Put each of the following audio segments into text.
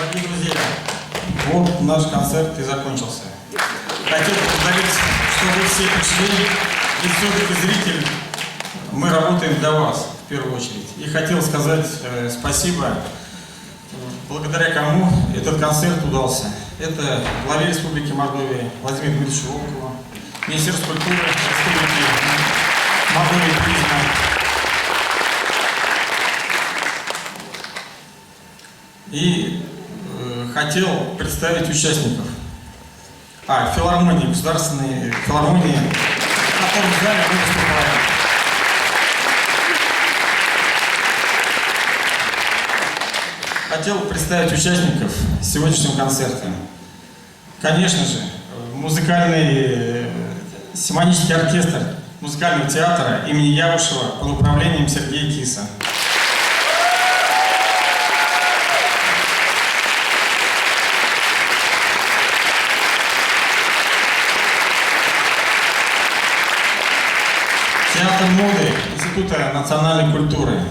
Дорогие друзья, вот наш концерт и закончился. Хотел поблагодарить, что вы все пришли, и все-таки зритель, мы работаем для вас в первую очередь. И хотел сказать спасибо, благодаря кому этот концерт удался. Это главе Республики Мордовия Владимиру Дмитриевичу Волкову, Министерство культуры Республики Мордовия и туризма. И хотел представить участников. Филармонии, государственной филармонии, в котором зале мы выступаем. Хотел представить участников сегодняшнего концерта. Конечно же, музыкальный симфонический оркестр музыкального театра имени Явушева под управлением Сергея Киса. Театр моды Института национальной культуры.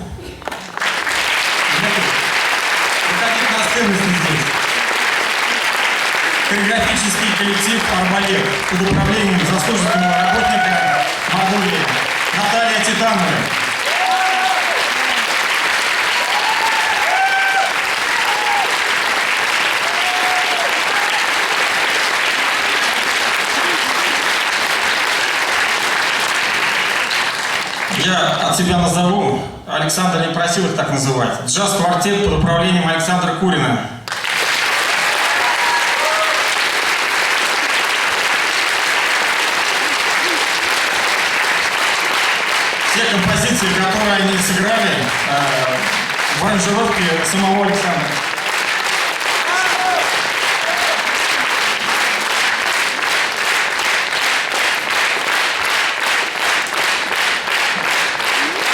Выходить на сцену здесь. Хореографический коллектив «Арбалет» под управлением заслуженного работника Мордовии Наталья Титановой. Я от себя назову, Александр не просил их так называть. Джаз-квартет под управлением Александра Курина. Все композиции, которые они сыграли, в аранжировке самого Александра.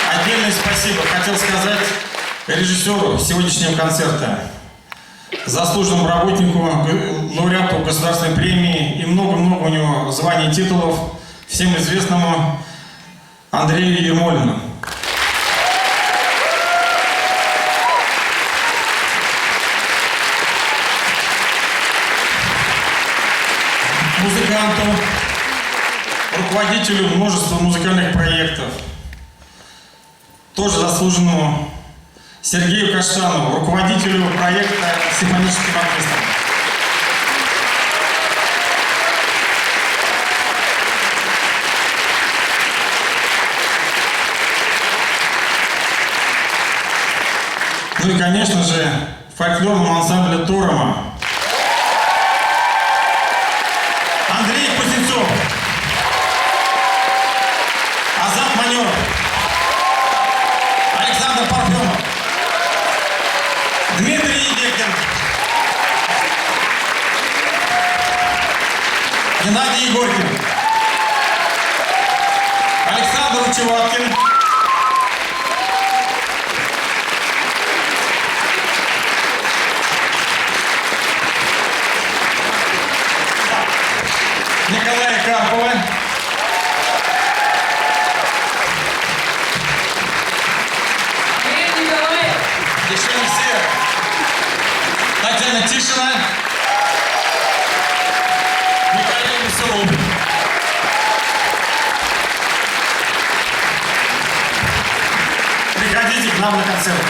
Отдельное спасибо хотел сказать режиссеру сегодняшнего концерта, заслуженному работнику, лауреату государственной премии и много-много у него званий и титулов, всем известному Андрею Ермолину. Музыканту, руководителю множества музыкальных проектов, тоже заслуженному Сергею Каштанову, руководителю проекта «Симфонический оркестр». Ну и, конечно же, фольклорному ансамблю «Торома». Андрей Кузнецов, Азат Манеров, Александр Парфенов, Дмитрий Едекин, Геннадий Егоркин, Александр Чеваткин, Николая Карпова, еще не все, Татьяна Тишина, Михаил Веселов. Приходите к нам на концерт.